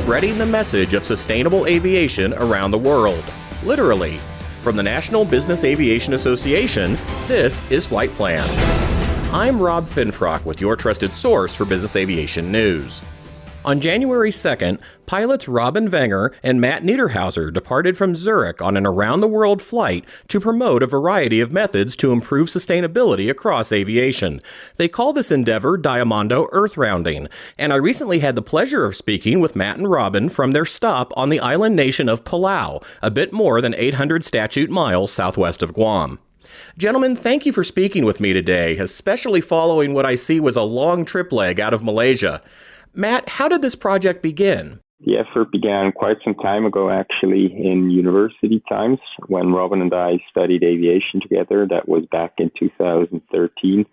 spreading the message of sustainable aviation around the world. Literally. From the National Business Aviation Association, this is Flight Plan. I'm Rob Finfrock with your trusted source for business aviation news. On January 2nd, pilots Robin Wenger and Matt Niederhäuser departed from Zurich on an around-the-world flight to promote a variety of methods to improve sustainability across aviation. They call this endeavor Diamond Earth-rounding, and I recently had the pleasure of speaking with Matt and Robin from their stop on the island nation of Palau, a bit more than 800 statute miles southwest of Guam. Gentlemen, thank you for speaking with me today, especially following what I see was a long trip leg out of Malaysia. Matt, how did this project begin? The effort began quite some time ago, actually, in university times when Robin and I studied aviation together. That was back in 2013.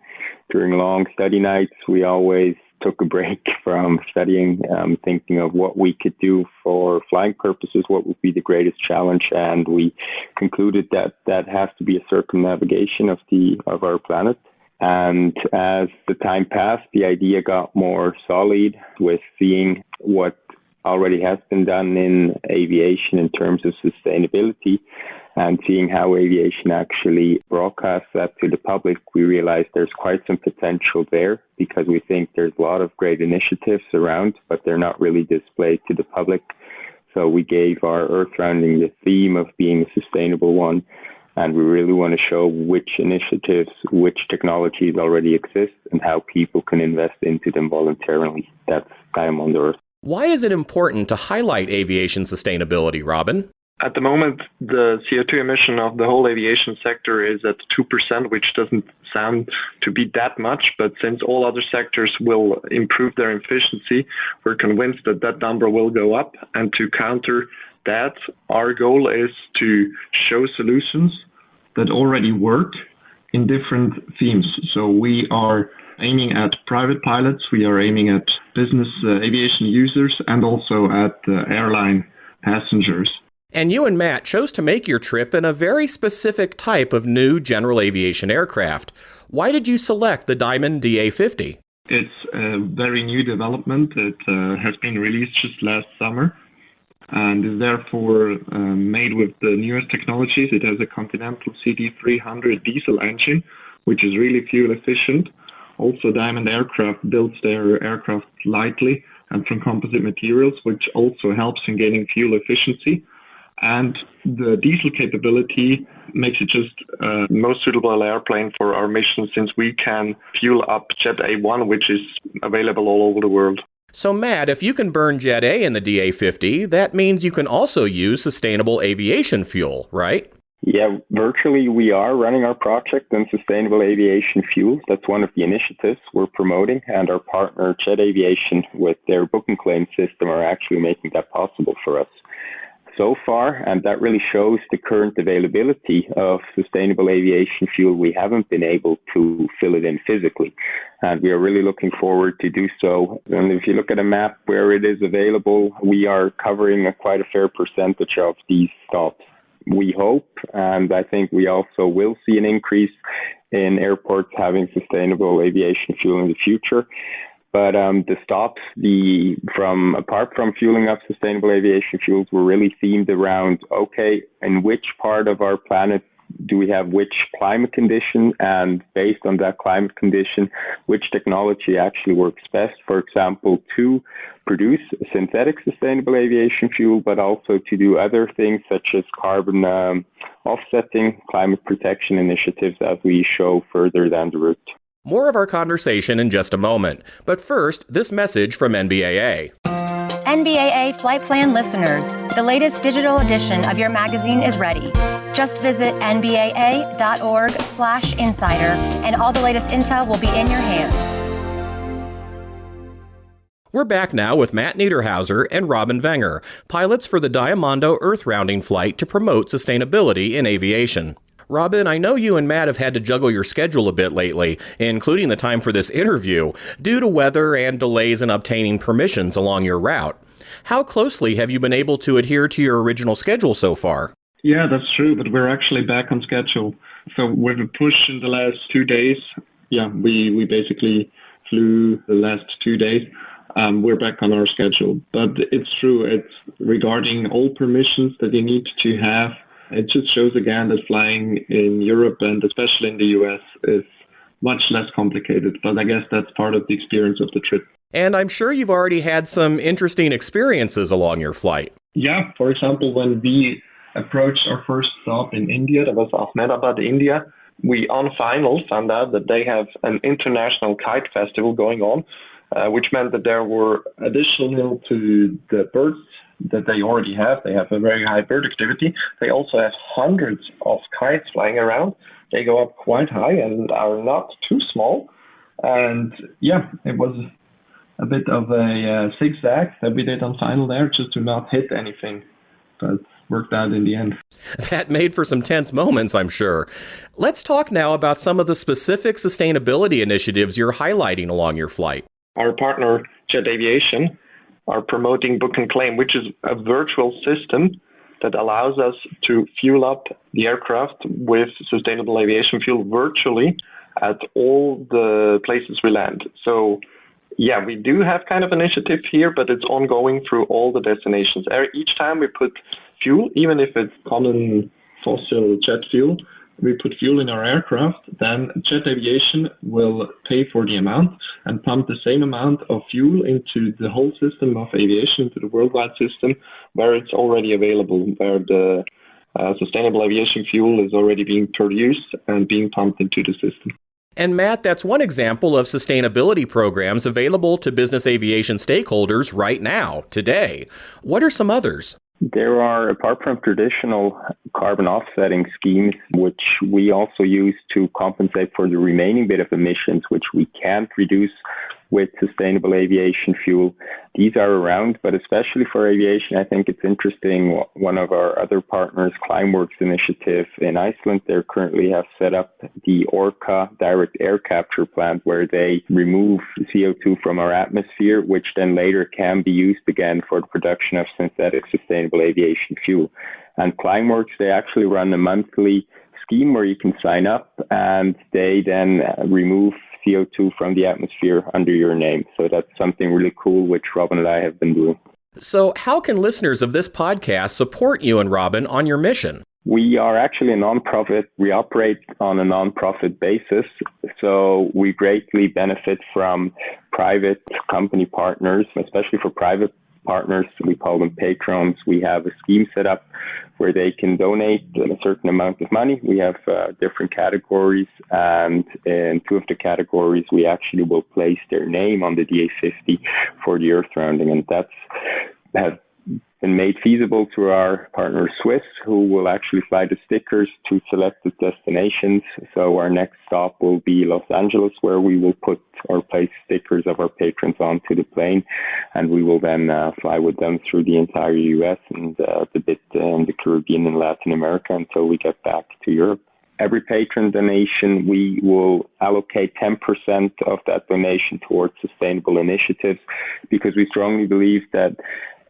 During long study nights, we always took a break from studying, thinking of what we could do for flying purposes, what would be the greatest challenge, and we concluded that has to be a circumnavigation of our planet. And as the time passed, the idea got more solid with seeing what already has been done in aviation in terms of sustainability and seeing how aviation actually broadcasts that to the public. We realized there's quite some potential there because we think there's a lot of great initiatives around, but they're not really displayed to the public. So we gave our Earth Rounding the theme of being a sustainable one. And we really want to show which initiatives, which technologies already exist, and how people can invest into them voluntarily. That's Diamond Earth. Why is it important to highlight aviation sustainability, Robin? At the moment, the CO2 emission of the whole aviation sector is at 2%, which doesn't sound to be that much. But since all other sectors will improve their efficiency, we're convinced that that number will go up. And to counter that, our goal is to show solutions that already work in different themes. So we are aiming at private pilots, we are aiming at business aviation users, and also at airline passengers. And you and Matt chose to make your trip in a very specific type of new general aviation aircraft. Why did you select the Diamond DA50? It's a very new development. It has been released just last summer and is therefore made with the newest technologies. It has a Continental CD300 diesel engine, which is really fuel efficient. Also, Diamond Aircraft builds their aircraft lightly and from composite materials, which also helps in gaining fuel efficiency. And the diesel capability makes it just most suitable airplane for our mission, since we can fuel up Jet A1, which is available all over the world. So, Matt, if you can burn Jet A in the DA50, that means you can also use sustainable aviation fuel, right? Yeah, virtually we are running our project on sustainable aviation fuels. That's one of the initiatives we're promoting, and our partner Jet Aviation with their book and claim system are actually making that possible for us so far, and that really shows the current availability of sustainable aviation fuel. We haven't been able to fill it in physically, and we are really looking forward to do so. And if you look at a map where it is available, we are covering quite a fair percentage of these stops. We hope, and I think we also will see an increase in airports having sustainable aviation fuel in the future. But the stops, apart from fueling up sustainable aviation fuels, were really themed around, okay, in which part of our planet do we have which climate condition, and based on that climate condition, which technology actually works best, for example, to produce synthetic sustainable aviation fuel, but also to do other things such as carbon offsetting, climate protection initiatives, as we show further down the route. More of our conversation in just a moment, but first, this message from NBAA. NBAA Flight Plan listeners, the latest digital edition of your magazine is ready. Just visit nbaa.org/insider and all the latest intel will be in your hands. We're back now with Matt Niederhäuser and Robin Wenger, pilots for the Diamond Earth-rounding flight to promote sustainability in aviation. Robin, I know you and Matt have had to juggle your schedule a bit lately, including the time for this interview, due to weather and delays in obtaining permissions along your route. How closely have you been able to adhere to your original schedule so far? Yeah, that's true, but we're actually back on schedule. So with a push in the last 2 days, we basically flew the last 2 days. we're back on our schedule. But it's true, it's regarding all permissions that you need to have. It just shows again that flying in Europe and especially in the US is much less complicated. But I guess that's part of the experience of the trip. And I'm sure you've already had some interesting experiences along your flight. Yeah, for example, when we approached our first stop in India, that was Ahmedabad, India, we on final found out that they have an international kite festival going on, which meant that there were additional to the birds that they already have. They have a very high bird activity. They also have hundreds of kites flying around. They go up quite high and are not too small. And yeah, it was a bit of a zigzag that we did on final there just to not hit anything. But worked out in the end. That made for some tense moments, I'm sure. Let's talk now about some of the specific sustainability initiatives you're highlighting along your flight. Our partner, Jet Aviation, are promoting Book and Claim, which is a virtual system that allows us to fuel up the aircraft with sustainable aviation fuel virtually at all the places we land. So yeah, we do have kind of initiative here, but it's ongoing through all the destinations. Each time we put fuel, even if it's common fossil jet fuel, we put fuel in our aircraft, then Jet Aviation will pay for the amount and pump the same amount of fuel into the whole system of aviation, into the worldwide system, where it's already available, where the sustainable aviation fuel is already being produced and being pumped into the system. And Matt, that's one example of sustainability programs available to business aviation stakeholders right now, today. What are some others? There are, apart from traditional carbon offsetting schemes, which we also use to compensate for the remaining bit of emissions, which we can't reduce with sustainable aviation fuel. These are around, but especially for aviation, I think it's interesting. One of our other partners, Climeworks Initiative in Iceland, they currently have set up the Orca direct air capture plant where they remove CO2 from our atmosphere, which then later can be used again for the production of synthetic sustainable aviation fuel. And Climeworks, they actually run a monthly scheme where you can sign up and they then remove CO2 from the atmosphere under your name. So that's something really cool, which Robin and I have been doing. So how can listeners of this podcast support you and Robin on your mission? We are actually a nonprofit. We operate on a nonprofit basis. So we greatly benefit from private company partners, especially for private partners. We call them patrons. We have a scheme set up where they can donate a certain amount of money. We have different categories, and in two of the categories, we actually will place their name on the DA50 for the earth rounding, and that's has been made feasible through our partner Swiss, who will actually fly the stickers to selected destinations. So our next stop will be Los Angeles, where we will put or place stickers of our patrons onto the plane, and we will then fly with them through the entire US and the bit in the Caribbean and Latin America until we get back to Europe. Every patron donation, we will allocate 10% of that donation towards sustainable initiatives, because we strongly believe that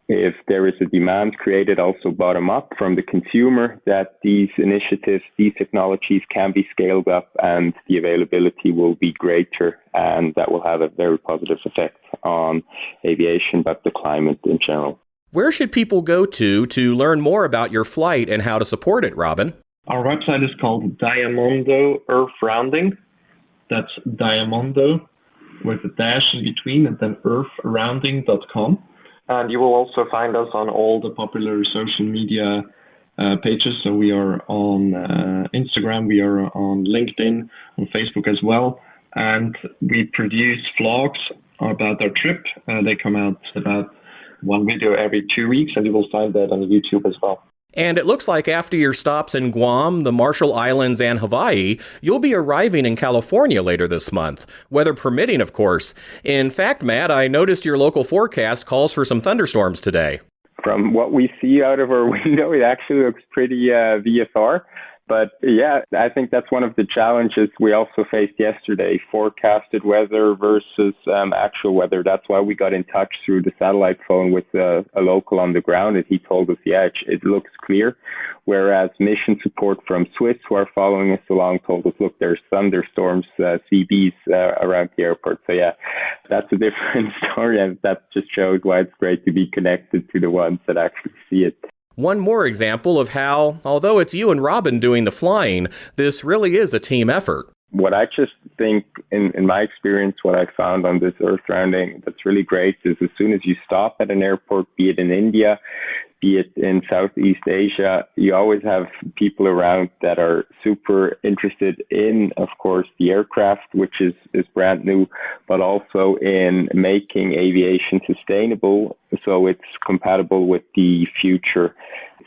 if there is a demand created also bottom up from the consumer, that these initiatives, these technologies can be scaled up and the availability will be greater, and that will have a very positive effect on aviation, but the climate in general. Where should people go to learn more about your flight and how to support it, Robin? Our website is called Diamondo Earth Rounding. That's Diamondo with a dash in between and then earthrounding.com. And you will also find us on all the popular social media pages. So we are on Instagram, we are on LinkedIn, on Facebook as well. And we produce vlogs about our trip. They come out about one video every 2 weeks, and you will find that on YouTube as well. And it looks like after your stops in Guam, the Marshall Islands, and Hawaii, you'll be arriving in California later this month, weather permitting, of course. In fact, Matt, I noticed your local forecast calls for some thunderstorms today. From what we see out of our window, it actually looks pretty VFR. But yeah, I think that's one of the challenges we also faced yesterday, forecasted weather versus actual weather. That's why we got in touch through the satellite phone with a local on the ground, and he told us, yeah, it looks clear. Whereas mission support from Swiss, who are following us along, told us, look, there's thunderstorms, CBs around the airport. So yeah, that's a different story, and that just shows why it's great to be connected to the ones that actually see it. One more example of how, although it's you and Robin doing the flying, this really is a team effort. What I just think, in my experience, what I found on this earth rounding that's really great is as soon as you stop at an airport, be it in India, be it in Southeast Asia, you always have people around that are super interested in, of course, the aircraft, which is brand new, but also in making aviation sustainable so it's compatible with the future.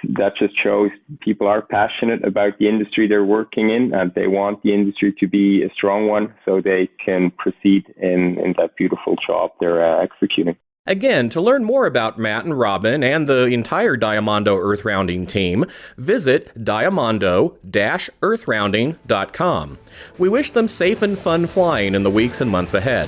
That just shows people are passionate about the industry they're working in, and they want the industry to be a strong one so they can proceed in that beautiful job they're executing. Again, to learn more about Matt and Robin and the entire Diamondo Earth Rounding team, visit diamondo-earthrounding.com. We wish them safe and fun flying in the weeks and months ahead.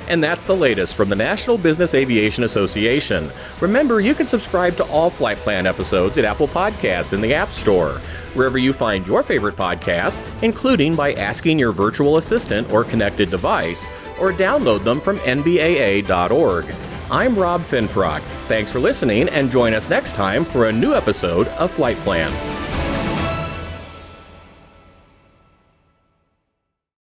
And that's the latest from the National Business Aviation Association. Remember, you can subscribe to all Flight Plan episodes at Apple Podcasts in the App Store, wherever you find your favorite podcasts, including by asking your virtual assistant or connected device, or download them from NBAA.org. I'm Rob Finfrock. Thanks for listening, and join us next time for a new episode of Flight Plan.